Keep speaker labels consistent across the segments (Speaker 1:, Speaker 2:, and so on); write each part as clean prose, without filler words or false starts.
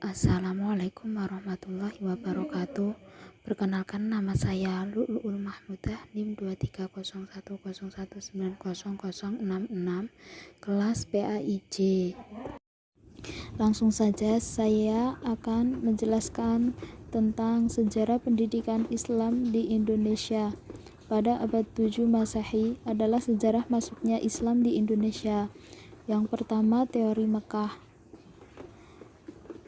Speaker 1: Assalamualaikum warahmatullahi wabarakatuh. Perkenalkan, nama saya Lu'lu'ul Mahmudah, NIM 23010190066, kelas PAIJ. Langsung saja saya akan menjelaskan tentang sejarah pendidikan Islam di Indonesia. Pada abad 7 Masehi adalah sejarah masuknya Islam di Indonesia. Yang pertama, teori Mekah.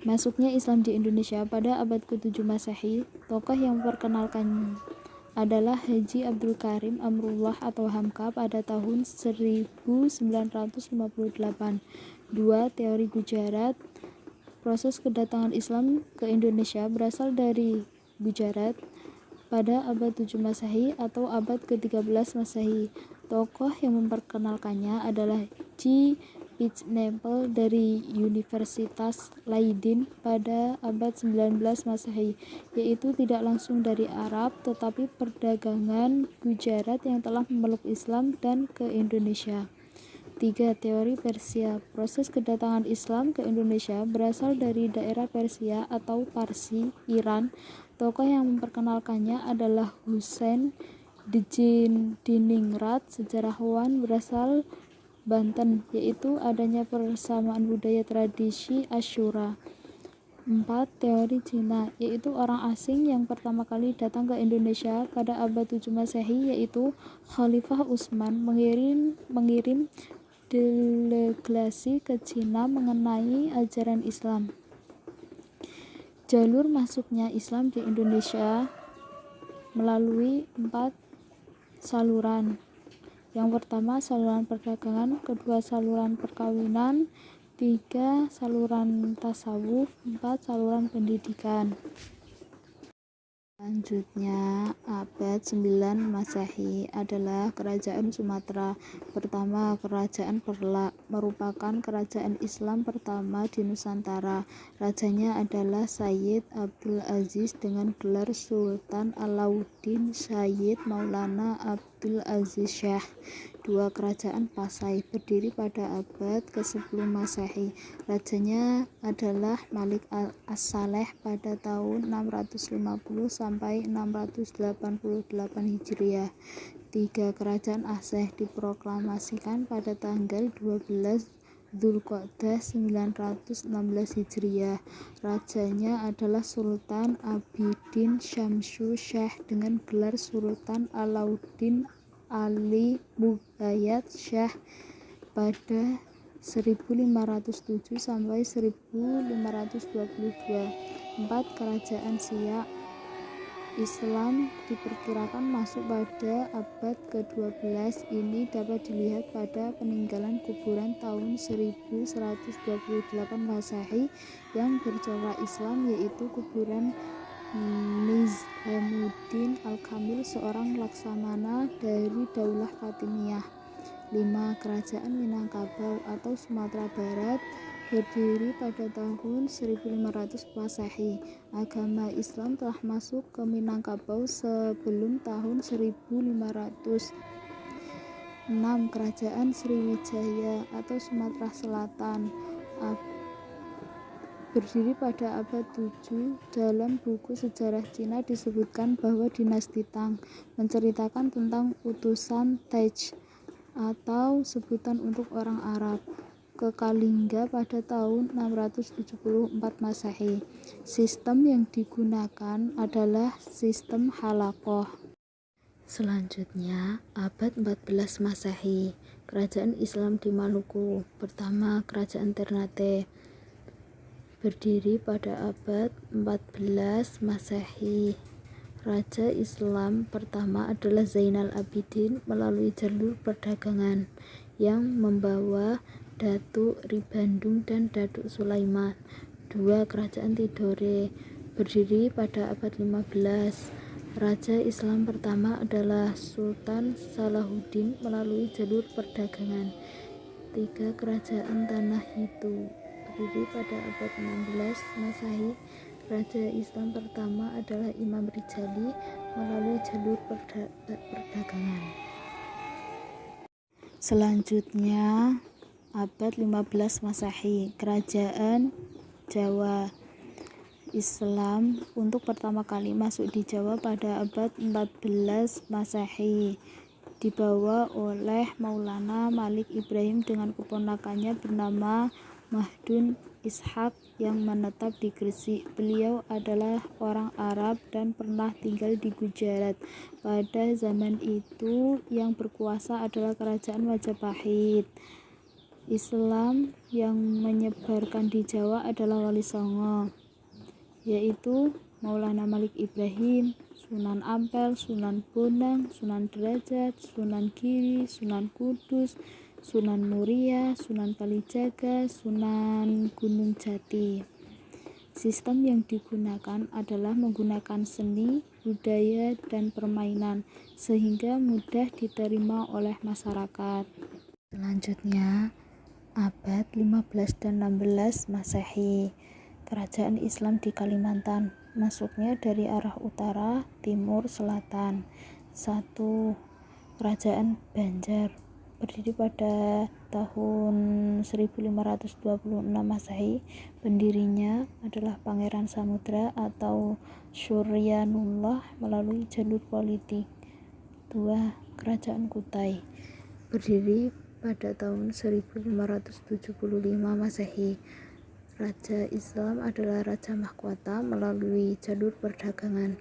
Speaker 1: Masuknya Islam di Indonesia pada abad ke-7 Masehi, tokoh yang memperkenalkan adalah Haji Abdul Karim Amrullah atau Hamka pada tahun 1958. Dua, teori Gujarat. Proses kedatangan Islam ke Indonesia berasal dari Gujarat pada abad 7 Masehi atau abad ke-13 Masehi. Tokoh yang memperkenalkannya adalah G. Pitznapel dari Universitas Leiden pada abad 19 Masehi, yaitu tidak langsung dari Arab tetapi perdagangan Gujarat yang telah memeluk Islam dan ke Indonesia. 3. Teori Persia. Proses kedatangan Islam ke Indonesia berasal dari daerah Persia atau Parsi, Iran. Tokoh yang memperkenalkannya adalah Husain Diningrat, sejarawan berasal Banten, yaitu adanya persamaan budaya tradisi Asyura. 4. Teori Cina, yaitu orang asing yang pertama kali datang ke Indonesia pada abad 7 Masehi, yaitu Khalifah Utsman mengirim delegasi ke Cina mengenai ajaran Islam. Jalur masuknya Islam di Indonesia melalui 4 saluran. Yang pertama, saluran perdagangan. Kedua, saluran perkawinan. 3, saluran tasawuf. 4, saluran pendidikan. Selanjutnya, abad 9 Masehi adalah Kerajaan Sumatera. Pertama, Kerajaan Perlak merupakan kerajaan Islam pertama di Nusantara. Rajanya adalah Sayyid Abdul Aziz dengan gelar Sultan Alauddin Sayyid Maulana Abdul Aziz Syah. 2. Kerajaan Pasai berdiri pada abad ke-10 Masehi. Rajanya adalah Malik As-Saleh pada tahun 650 sampai 688 Hijriah. 3. Kerajaan Aceh diproklamasikan pada tanggal 12 Dzulqa'dah 916 Hijriah. Rajanya adalah Sultan Abidin Syamsu Syah dengan gelar Sultan Alauddin Ali Mughayat Syah pada 1507 sampai 1522. 4. Kerajaan Siak. Islam diperkirakan masuk pada abad ke-12. Ini dapat dilihat pada peninggalan kuburan tahun 1128 Masehi yang bercorak Islam, yaitu kuburan Nizhamuddin Al-Kamil, seorang laksamana dari Daulah Fatimiyah. 5. Kerajaan Minangkabau atau Sumatera Barat berdiri pada tahun 1500 Masehi. Agama Islam telah masuk ke Minangkabau sebelum tahun 1500. 6. Kerajaan Sriwijaya atau Sumatera Selatan berdiri pada abad 7. Dalam buku sejarah Cina disebutkan bahwa dinasti Tang menceritakan tentang utusan Tej atau sebutan untuk orang Arab ke Kalingga pada tahun 674 Masehi. Sistem yang digunakan adalah sistem halakoh. Selanjutnya, abad 14 Masehi, kerajaan Islam di Maluku. Pertama, Kerajaan Ternate berdiri pada abad 14 Masehi. Raja Islam pertama adalah Zainal Abidin melalui jalur perdagangan yang membawa Datuk Ribandung dan Datuk Sulaiman. 2. Kerajaan Tidore berdiri pada abad 15. Raja Islam pertama adalah Sultan Salahuddin melalui jalur perdagangan. 3. Kerajaan Tanah Hitu berdiri pada abad 16 Masehi. Raja Islam pertama adalah Imam Rijali melalui jalur perdagangan. Selanjutnya, abad 15 Masehi, Kerajaan Jawa Islam untuk pertama kali masuk di Jawa pada abad 14 Masehi, dibawa oleh Maulana Malik Ibrahim dengan keponakannya bernama Mahdun Ishaq yang menetap di Gresik. Beliau adalah orang Arab dan pernah tinggal di Gujarat. Pada zaman itu yang berkuasa adalah Kerajaan Majapahit. Islam yang menyebarkan di Jawa adalah Wali Songo, yaitu Maulana Malik Ibrahim, Sunan Ampel, Sunan Bonang, Sunan Derajat, Sunan Giri, Sunan Kudus, Sunan Muria, Sunan Kalijaga, Sunan Gunung Jati. Sistem yang digunakan adalah menggunakan seni, budaya, dan permainan sehingga mudah diterima oleh masyarakat. Selanjutnya, abad 15 dan 16 Masehi. Kerajaan Islam di Kalimantan, masuknya dari arah utara, timur, selatan. 1. Kerajaan Banjar, berdiri pada tahun 1526 Masehi. Pendirinya adalah Pangeran Samudra atau Suryanullah melalui jalur politik. 2. Kerajaan Kutai, berdiri pada tahun 1575 Masehi. Raja Islam adalah Raja Mahkota melalui jalur perdagangan.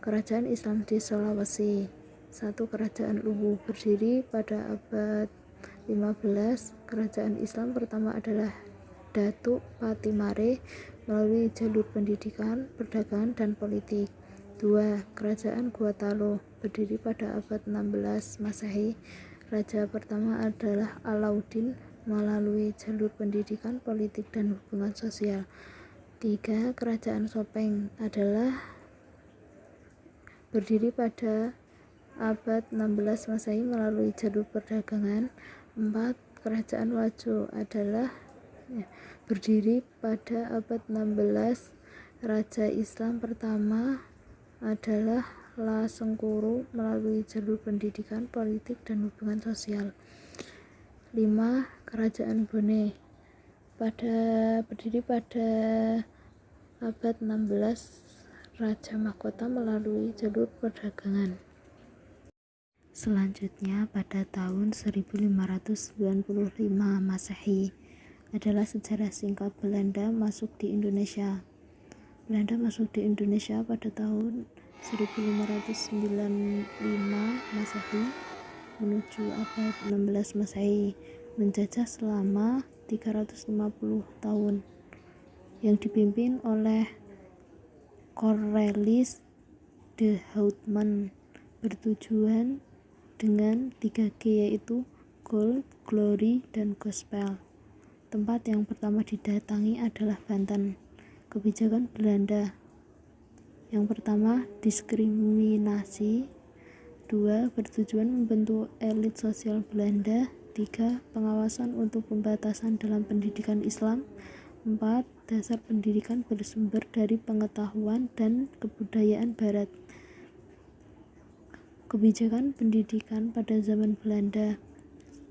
Speaker 1: Kerajaan Islam di Sulawesi. 1. Kerajaan Luwu, berdiri pada abad 15. Kerajaan Islam pertama adalah Datuk Patimare melalui jalur pendidikan, perdagangan, dan politik. 2. Kerajaan Guatalo, berdiri pada abad 16 Masehi. Raja pertama adalah Alauddin melalui jalur pendidikan, politik, dan hubungan sosial. 3. Kerajaan Sopeng adalah berdiri pada abad 16 Masehi melalui jalur perdagangan. 4. Kerajaan Wajo adalah berdiri pada abad 16. Raja Islam pertama adalah La Sengkuru melalui jalur pendidikan, politik, dan hubungan sosial. 5. Kerajaan Bone berdiri pada abad 16. Raja Mahkota melalui jalur perdagangan. Selanjutnya pada tahun 1595 Masehi adalah sejarah singkat Belanda masuk di Indonesia. Belanda masuk di Indonesia pada tahun 1595 Masehi menuju abad 16 Masehi, menjajah selama 350 tahun, yang dipimpin oleh Cornelis de Houtman, bertujuan dengan 3G, yaitu Gold, Glory, dan Gospel. Tempat yang pertama didatangi adalah Banten. Kebijakan Belanda. Yang pertama, diskriminasi. 2. Bertujuan membentuk elit sosial Belanda. 3. Pengawasan untuk pembatasan dalam pendidikan Islam. 4. Dasar pendidikan bersumber dari pengetahuan dan kebudayaan Barat. Kebijakan pendidikan pada zaman Belanda.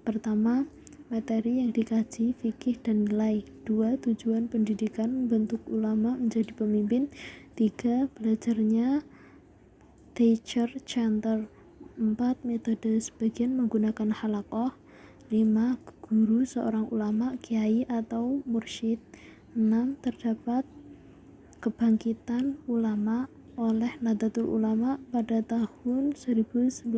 Speaker 1: Pertama, materi yang dikaji, fikih dan nilai. 2. Tujuan pendidikan membentuk ulama menjadi pemimpin. 3. Belajarnya teacher center. 4. Metode sebagian menggunakan halaqah. 5. Guru seorang ulama, kiai atau mursyid. 6. Terdapat kebangkitan ulama oleh Nahdlatul Ulama pada tahun 1926.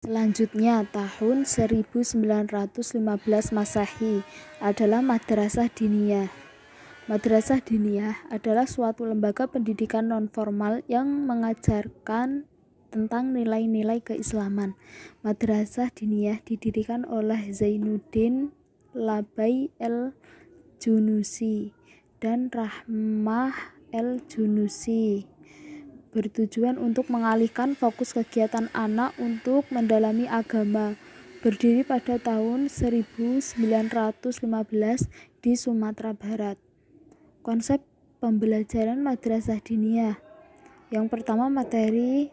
Speaker 1: Selanjutnya, tahun 1915 Masehi adalah Madrasah Diniyah. Madrasah Diniyah adalah suatu lembaga pendidikan non-formal yang mengajarkan tentang nilai-nilai keislaman. Madrasah Diniyah didirikan oleh Zainuddin Labai el-Junusi dan Rahmah el-Junusi, bertujuan untuk mengalihkan fokus kegiatan anak untuk mendalami agama. Berdiri pada tahun 1915 di Sumatera Barat. Konsep pembelajaran Madrasah Diniyah. Yang pertama, materi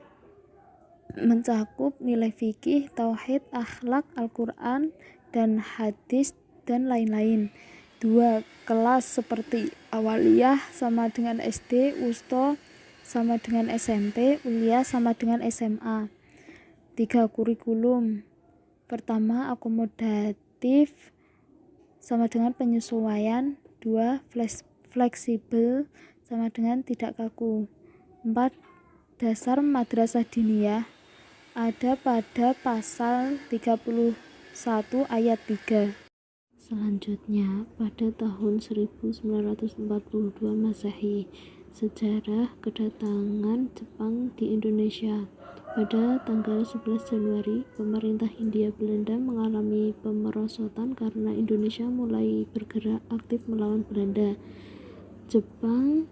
Speaker 1: mencakup nilai fikih, tauhid, akhlak, Al-Quran, dan hadis, dan lain-lain. 2. Kelas seperti awaliyah sama dengan SD, wusta sama dengan SMP, kuliah sama dengan SMA. 3. Kurikulum. Pertama, akomodatif sama dengan penyesuaian. 2. Fleksibel sama dengan tidak kaku. 4. Dasar madrasah diniyah ada pada pasal 31 ayat 3. Selanjutnya, pada tahun 1942 Masehi, sejarah kedatangan Jepang di Indonesia. Pada tanggal 11 Januari, pemerintah Hindia Belanda mengalami pemerosotan karena Indonesia mulai bergerak aktif melawan Belanda. Jepang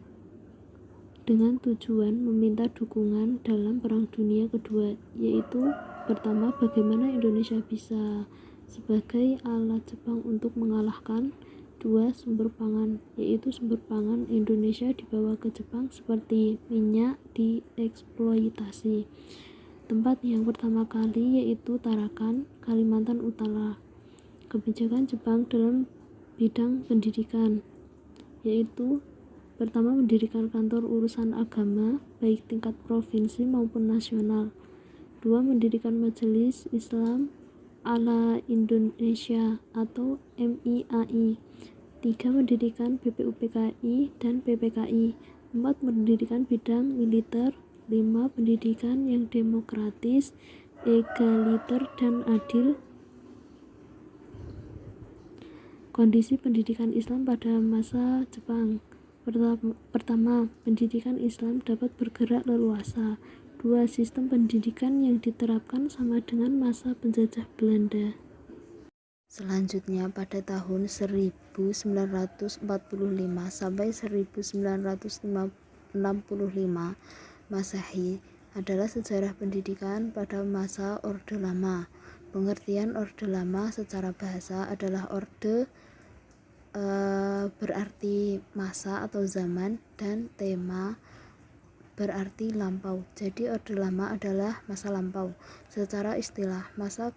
Speaker 1: dengan tujuan meminta dukungan dalam Perang Dunia Kedua, yaitu pertama, bagaimana Indonesia bisa sebagai alat Jepang untuk mengalahkan. 2. Sumber pangan, yaitu sumber pangan Indonesia dibawa ke Jepang seperti minyak dieksploitasi. Tempat yang pertama kali yaitu Tarakan, Kalimantan Utara. Kebijakan Jepang dalam bidang pendidikan, yaitu pertama, mendirikan kantor urusan agama baik tingkat provinsi maupun nasional. 2. Mendirikan Majelis Islam ala Indonesia atau MIAI. 3. Mendirikan BPUPKI dan PPKI. 4. Mendirikan bidang militer. 5. Pendidikan yang demokratis, egaliter, dan adil. Kondisi pendidikan Islam pada masa Jepang. Pertama, pendidikan Islam dapat bergerak leluasa. 2. Sistem pendidikan yang diterapkan sama dengan masa penjajah Belanda. Selanjutnya, pada tahun 1945 sampai 1965 Masehi adalah sejarah pendidikan pada masa Orde Lama. Pengertian Orde Lama secara bahasa adalah orde berarti masa atau zaman, dan tema berarti lampau. Jadi Orde Lama adalah masa lampau. Secara istilah, masa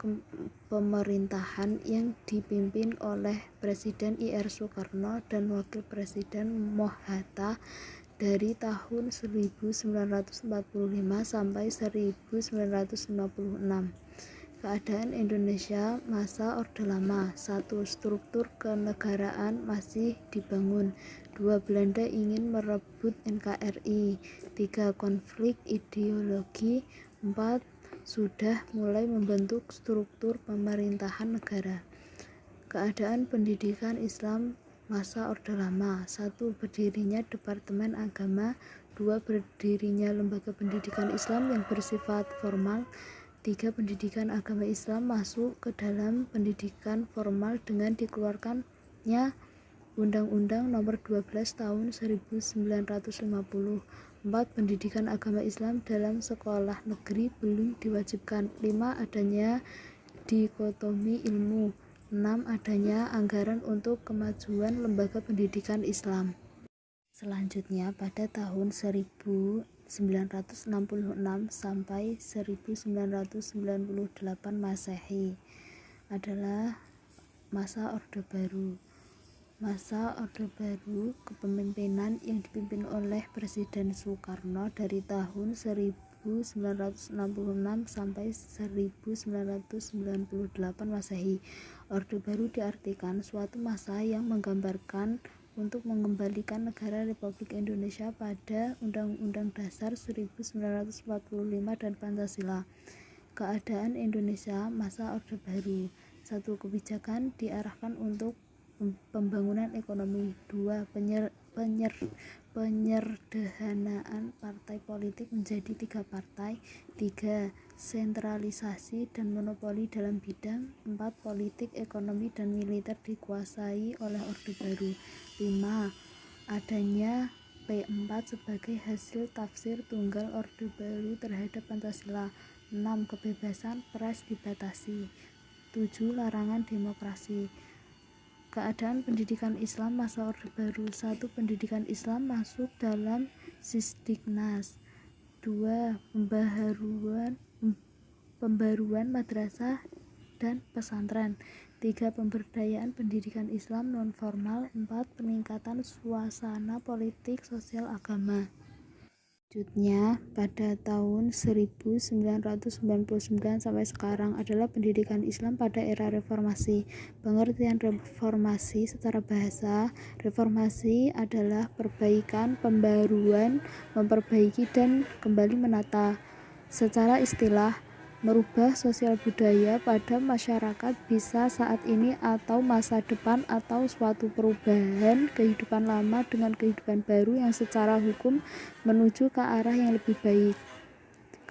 Speaker 1: pemerintahan yang dipimpin oleh Presiden I.R. Soekarno dan Wakil Presiden Mohatta dari tahun 1945 sampai 1956. Keadaan Indonesia masa Orde Lama. 1. Struktur kenegaraan masih dibangun. 2. Belanda ingin merebut NKRI. 3. Konflik ideologi. 4. Sudah mulai membentuk struktur pemerintahan negara. Keadaan pendidikan Islam masa Orde Lama. 1. Berdirinya Departemen Agama. 2. Berdirinya Lembaga Pendidikan Islam yang bersifat formal. 3. Pendidikan agama Islam masuk ke dalam pendidikan formal dengan dikeluarkannya Undang-Undang Nomor 12 Tahun 1950. 4. Pendidikan agama Islam dalam sekolah negeri belum diwajibkan. 5. Adanya dikotomi ilmu. 6. Adanya anggaran untuk kemajuan lembaga pendidikan Islam. Selanjutnya, pada tahun 1966 sampai 1998 Masehi adalah masa Orde Baru. Masa Orde Baru kepemimpinan yang dipimpin oleh Presiden Soekarno dari tahun 1966 sampai 1998 Masehi. Orde Baru diartikan suatu masa yang menggambarkan untuk mengembalikan negara Republik Indonesia pada Undang-Undang Dasar 1945 dan Pancasila. Keadaan Indonesia masa Orde Baru. 1. Kebijakan diarahkan untuk pembangunan ekonomi. 2. Penyederhanaan partai politik menjadi 3 partai. 3. Sentralisasi dan monopoli dalam bidang. 4. Politik, ekonomi, dan militer dikuasai oleh Orde Baru. 5. Adanya P4 sebagai hasil tafsir tunggal Orde Baru terhadap Pancasila. 6. Kebebasan pers dibatasi. 7. Larangan demokrasi. Keadaan pendidikan Islam masa Orde Baru. 1. Pendidikan Islam masuk dalam Sisdiknas. 2. Pembaruan madrasah dan pesantren. 3. Pemberdayaan pendidikan Islam non-formal. 4. Peningkatan suasana politik, sosial, agama. Selanjutnya, pada tahun 1999 sampai sekarang adalah pendidikan Islam pada era reformasi. Pengertian reformasi secara bahasa, reformasi adalah perbaikan, pembaruan, memperbaiki dan kembali menata. Secara istilah, merubah sosial budaya pada masyarakat bisa saat ini atau masa depan atau suatu perubahan kehidupan lama dengan kehidupan baru yang secara hukum menuju ke arah yang lebih baik.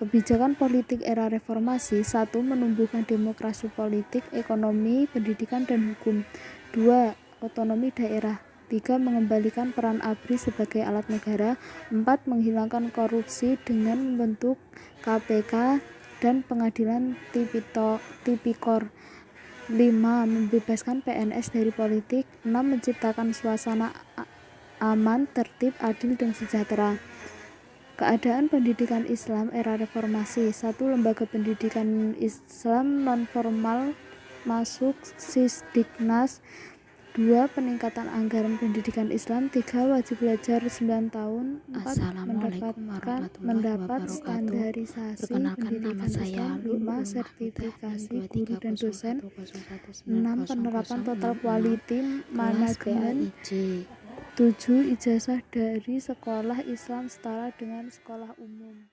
Speaker 1: Kebijakan politik era reformasi: 1. Menumbuhkan demokrasi politik, ekonomi, pendidikan, dan hukum. 2. Otonomi daerah. 3. Mengembalikan peran ABRI sebagai alat negara. 4. Menghilangkan korupsi dengan membentuk KPK dan pengadilan tipikor. 5. Membebaskan PNS dari politik. 6. Menciptakan suasana aman, tertib, adil, dan sejahtera. Keadaan pendidikan Islam era reformasi: 1. Lembaga pendidikan Islam non-formal masuk Sisdiknas. 2. Peningkatan anggaran pendidikan Islam. 3. Wajib belajar 9 tahun. 4. Mendapat standarisasi pendidikan Islam. 5. Sertifikasi guru dan dosen. 6. Penerapan total quality management. 7. Ijazah dari sekolah Islam setara dengan sekolah umum.